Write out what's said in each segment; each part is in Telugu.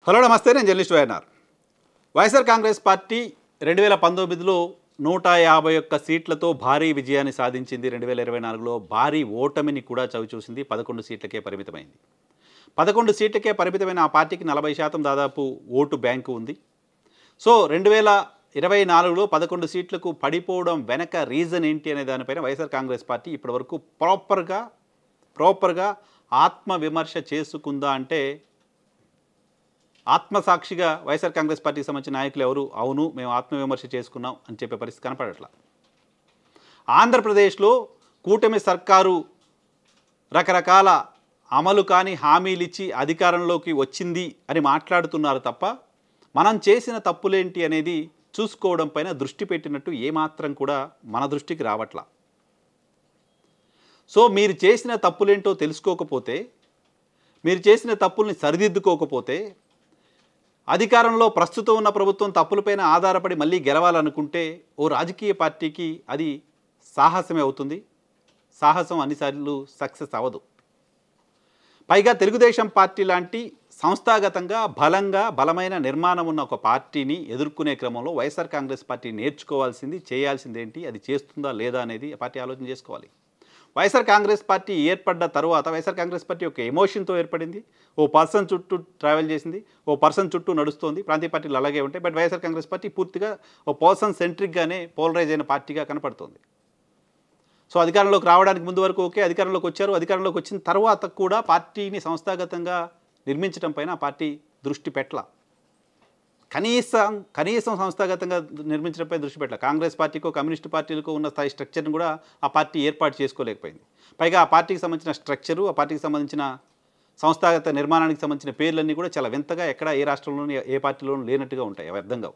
హలో నమస్తే, నేను journalist YNR. YSR Congress party 2019లో 151 సీట్లతో భారీ విజయాన్ని సాధించింది. 2024లో భారీ ఓటమిని కూడా చవిచూసింది. 11 సీట్లకే పరిమితమైంది. 11 సీట్లకే పరిమితమైన ఆ పార్టీకి 40% దాదాపు ఓటు బ్యాంకు ఉంది. సో 2024లో 11 సీట్లకు పడిపోవడం వెనక రీజన్ ఏంటి అనే దానిపైన వైఎస్ఆర్ కాంగ్రెస్ పార్టీ ఇప్పటివరకు ప్రాపర్గా ఆత్మవిమర్శ చేసుకుందా అంటే, ఆత్మసాక్షిగా వైఎస్ఆర్ కాంగ్రెస్ పార్టీకి సంబంధించిన నాయకులు ఎవరు అవును మేము ఆత్మవిమర్శ చేసుకున్నాం అని చెప్పే పరిస్థితి కనపడట్లా. ఆంధ్రప్రదేశ్లో కూటమి సర్కారు రకరకాల అమలు కాని హామీలు ఇచ్చి అధికారంలోకి వచ్చింది అని మాట్లాడుతున్నారు తప్ప, మనం చేసిన తప్పులేంటి అనేది చూసుకోవడం పైన దృష్టి పెట్టినట్టు ఏమాత్రం కూడా మన దృష్టికి రావట్లా. సో మీరు చేసిన తప్పులేంటో తెలుసుకోకపోతే, మీరు చేసిన తప్పుల్ని సరిదిద్దుకోకపోతే, అధికారంలో ప్రస్తుతం ఉన్న ప్రభుత్వం తప్పులపైన ఆధారపడి మళ్ళీ గెలవాలనుకుంటే ఓ రాజకీయ పార్టీకి అది సాహసమే అవుతుంది. సాహసం అన్నిసార్లు సక్సెస్ అవ్వదు. పైగా తెలుగుదేశం పార్టీ లాంటి సంస్థాగతంగా బలమైన నిర్మాణం ఉన్న ఒక పార్టీని ఎదుర్కొనే క్రమంలో వైఎస్ఆర్ కాంగ్రెస్ పార్టీ నేర్చుకోవాల్సింది, చేయాల్సిందేంటి, అది చేస్తుందా లేదా అనేది ఆ పార్టీ ఆలోచన చేసుకోవాలి. వైఎస్ఆర్ కాంగ్రెస్ పార్టీ ఏర్పడ్డ తర్వాత వైఎస్ఆర్ కాంగ్రెస్ పార్టీ ఒక ఎమోషన్తో ఏర్పడింది. ఓ పర్సన్ చుట్టూ ట్రావెల్ చేసింది, ఓ పర్సన్ చుట్టూ నడుస్తోంది. ప్రాంతీయ పార్టీలు అలాగే ఉంటాయి. బట్ వైఎస్ఆర్ కాంగ్రెస్ పార్టీ పూర్తిగా ఓ పర్సన్ సెంట్రిక్గానే పోలరైజ్ అయిన పార్టీగా కనపడుతోంది. సో అధికారంలోకి రావడానికి ముందు వరకు ఓకే, అధికారంలోకి వచ్చారు. అధికారంలోకి వచ్చిన తర్వాత కూడా పార్టీని సంస్థాగతంగా నిర్మించడం పైన ఆ పార్టీ దృష్టి పెట్టల. కనీసం సంస్థాగతంగా నిర్మించడంపై దృష్టి పెట్టాలి. కాంగ్రెస్ పార్టీకో కమ్యూనిస్టు పార్టీలకు ఉన్న స్థాయి స్ట్రక్చర్ని కూడా ఆ పార్టీ ఏర్పాటు చేసుకోలేకపోయింది. పైగా ఆ పార్టీకి సంబంధించిన స్ట్రక్చరు, ఆ పార్టీకి సంబంధించిన సంస్థాగత నిర్మాణానికి సంబంధించిన పేర్లన్నీ కూడా చాలా వింతగా, ఎక్కడ ఏ రాష్ట్రంలోనూ ఏ పార్టీలోనూ లేనట్టుగా ఉంటాయి. అవి అర్థం కావు.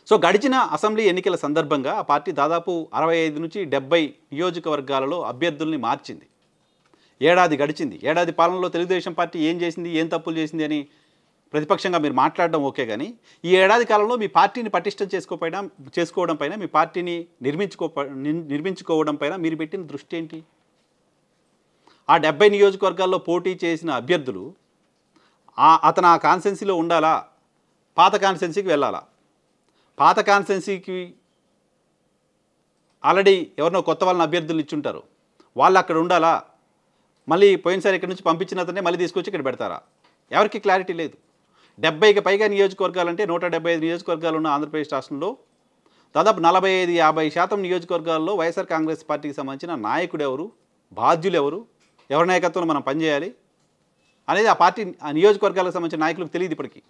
సో గడిచిన అసెంబ్లీ ఎన్నికల సందర్భంగా ఆ పార్టీ దాదాపు 65 నుంచి 70 నియోజకవర్గాలలో అభ్యర్థుల్ని మార్చింది. ఏడాది గడిచింది. ఏడాది పాలనలో తెలుగుదేశం పార్టీ ఏం చేసింది, ఏం తప్పులు చేసింది అని ప్రతిపక్షంగా మీరు మాట్లాడడం ఓకే, కానీ ఈ ఏడాది కాలంలో మీ పార్టీని పటిష్టం చేసుకోవడం పైన, మీ పార్టీని నిర్మించుకోవడం పైన మీరు పెట్టిన దృష్టి ఏంటి? ఆ 70 నియోజకవర్గాల్లో పోటీ చేసిన అభ్యర్థులు అతను ఆ కాన్స్టెన్సీలో ఉండాలా, పాత కాన్స్టెన్సీకి వెళ్ళాలా? పాత కాన్స్టెన్సీకి ఆల్రెడీ ఎవరినో కొత్త వాళ్ళని అభ్యర్థులు ఇచ్చుంటారు, వాళ్ళు అక్కడ ఉండాలా? మళ్ళీ పోయినసారి ఇక్కడ నుంచి పంపించిన అతనే మళ్ళీ తీసుకొచ్చి ఇక్కడ పెడతారా? ఎవరికి క్లారిటీ లేదు. 70కి పైగా నియోజకవర్గాలంటే 175 నియోజకవర్గాలు ఉన్న ఆంధ్రప్రదేశ్ రాష్ట్రంలో దాదాపు 45-50% నియోజకవర్గాల్లో వైఎస్ఆర్ కాంగ్రెస్ పార్టీకి సంబంధించిన నాయకుడు ఎవరు, బాధ్యులు ఎవరు, ఎవరి నాయకత్వంలో మనం పనిచేయాలి అనేది ఆ నియోజకవర్గాలకు సంబంధించిన నాయకులకు తెలియదు ఇప్పటికీ.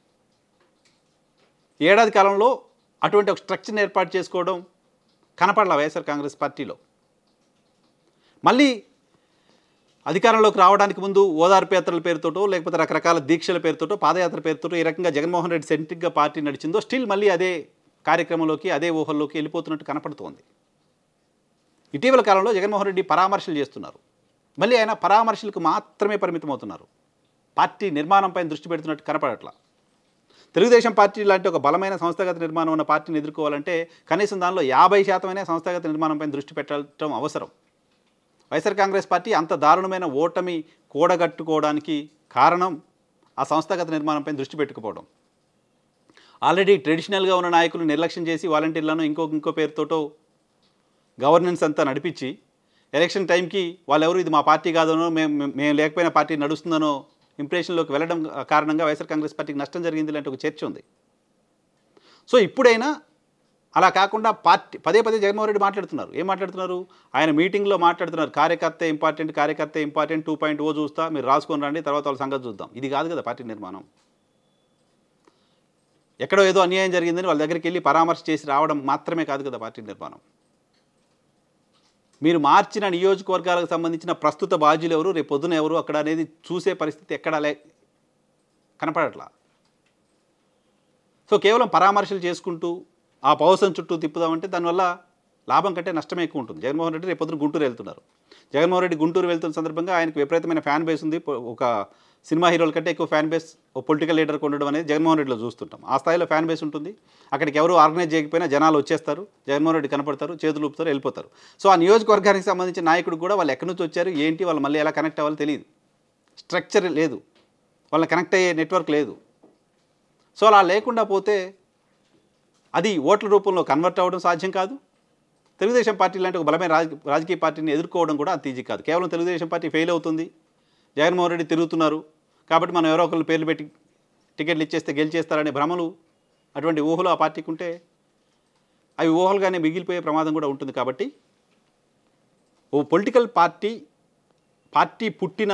ఏడాది కాలంలో అటువంటి ఒక స్ట్రక్చర్ని ఏర్పాటు చేసుకోవడం కనపడాల వైఎస్ఆర్ కాంగ్రెస్ పార్టీలో. మళ్ళీ అధికారంలోకి రావడానికి ముందు ఓదార్పు యాత్రల పేరుతోటో, లేకపోతే రకరకాల దీక్షల పేరుతోటో, పాదయాత్ర పేరుతోటో ఈ రకంగా జగన్మోహన్ రెడ్డి సెంట్రిక్గా పార్టీ నడిచిందో, స్టిల్ మళ్ళీ అదే కార్యక్రమంలోకి, అదే ఊహల్లోకి వెళ్ళిపోతున్నట్టు కనపడుతోంది. ఇటీవల కాలంలో జగన్మోహన్ రెడ్డి పరామర్శలు చేస్తున్నారు. మళ్ళీ ఆయన పరామర్శలకు మాత్రమే పరిమితం అవుతున్నారు. పార్టీ నిర్మాణంపై దృష్టి పెడుతున్నట్టు కనపడట్లా. తెలుగుదేశం పార్టీ లాంటి ఒక బలమైన సంస్థాగత నిర్మాణం ఉన్న పార్టీని ఎదుర్కోవాలంటే కనీసం దానిలో 50% సంస్థాగత నిర్మాణంపై దృష్టి పెట్టడం అవసరం. వైఎస్ఆర్ కాంగ్రెస్ పార్టీ అంత దారుణమైన ఓటమి కూడగట్టుకోవడానికి కారణం ఆ సంస్థాగత నిర్మాణంపై దృష్టి పెట్టుకుపోవడం. ఆల్రెడీ ట్రెడిషనల్గా ఉన్న నాయకులు నిర్లక్ష్యం చేసి వాలంటీర్లను ఇంకో పేరుతోటో గవర్నెన్స్ అంతా నడిపించి ఎలక్షన్ టైంకి వాళ్ళెవరు ఇది మా పార్టీ కాదనో, మేము లేకపోయినా పార్టీ నడుస్తుందనో ఇంప్రెషన్లోకి వెళ్ళడం కారణంగా వైఎస్ఆర్ కాంగ్రెస్ పార్టీకి నష్టం జరిగింది లాంటి ఒక చర్చ ఉంది. సో ఇప్పుడైనా అలా కాకుండా పార్టీ పదే జగన్మోహన్ రెడ్డి మాట్లాడుతున్నారు. ఏం మాట్లాడుతున్నారు? ఆయన మీటింగ్లో మాట్లాడుతున్నారు, కార్యకర్త ఇంపార్టెంట్ 2.0 చూస్తా, మీరు రాసుకొని రండి, తర్వాత వాళ్ళ సంగతి చూద్దాం. ఇది కాదు కదా పార్టీ నిర్మాణం. ఎక్కడో ఏదో అన్యాయం జరిగిందని వాళ్ళ దగ్గరికి వెళ్ళి పరామర్శ చేసి రావడం మాత్రమే కాదు కదా పార్టీ నిర్మాణం. మీరు మార్చిన నియోజకవర్గాలకు సంబంధించిన ప్రస్తుత బాధ్యులు ఎవరు, రేపు పొద్దున ఎవరు అక్కడ అనేది చూసే పరిస్థితి ఎక్కడా కనపడట్లా. సో కేవలం పరామర్శలు చేసుకుంటూ ఆ పౌసం చుట్టూ తిప్పుదామంటే దానివల్ల లాభం కంటే నష్టమే ఎక్కువ ఉంటుంది. జగన్మోహన్ రెడ్డి రేపు పొద్దున గుంటూరు వెళ్తున్నారు. జగన్మోహన్ రెడ్డి గుంటూరు వెళ్తున్న సందర్భంగా ఆయనకు విపరీతమైన ఫ్యాన్ బేస్ ఉంది. ఒక సినిమా హీరోల కంటే ఎక్కువ ఫ్యాన్ బేస్ ఓ పొలిటికల్ లీడర్కి ఉండడం అనేది జగన్మోహన్ రెడ్డిలో చూస్తుంటాం. ఆ స్థాయిలో ఫ్యాన్ బేస్ ఉంటుంది. అక్కడికి ఎవరు ఆర్గనైజ్ చేయకపోయినా జనాలు వచ్చేస్తారు, జగన్మోహన్ రెడ్డి కనపడతారు, చేతులు ఊపుతారు, వెళ్ళిపోతారు. సో ఆ నియోజకవర్గానికి సంబంధించిన నాయకుడు కూడా వాళ్ళు ఎక్కడి నుంచి వచ్చారు, ఏంటి, వాళ్ళు మళ్ళీ ఎలా కనెక్ట్ అవ్వాలో తెలియదు. స్ట్రక్చర్ లేదు. వాళ్ళని కనెక్ట్ అయ్యే నెట్వర్క్ లేదు. సో అలా లేకుండా పోతే అది ఓట్ల రూపంలో కన్వర్ట్ అవ్వడం సాధ్యం కాదు. తెలుగుదేశం పార్టీ లాంటి ఒక బలమైన రాజకీయ పార్టీని ఎదుర్కోవడం కూడా అంత ఈజీ కాదు. కేవలం తెలుగుదేశం పార్టీ ఫెయిల్ అవుతుంది, జగన్మోహన్ రెడ్డి తిరుగుతున్నారు కాబట్టి మనం ఎవరో ఒకళ్ళు పేర్లు పెట్టి టికెట్లు ఇచ్చేస్తే గెలిచేస్తారనే భ్రమలు, అటువంటి ఊహలు ఆ పార్టీకి ఉంటే అవి ఊహలుగానే మిగిలిపోయే ప్రమాదం కూడా ఉంటుంది. కాబట్టి ఓ పొలిటికల్ పార్టీ పుట్టిన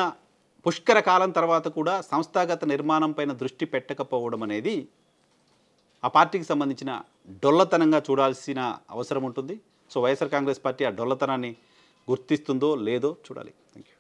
పుష్కర కాలం తర్వాత కూడా సంస్థాగత నిర్మాణం పైన దృష్టి పెట్టకపోవడం అనేది ఆ పార్టీకి సంబంధించిన డొల్లతనంగా చూడాల్సిన అవసరం ఉంటుంది. సో వైఎస్ఆర్ కాంగ్రెస్ పార్టీ ఆ డొల్లతనాన్ని గుర్తిస్తుందో లేదో చూడాలి. Thank you.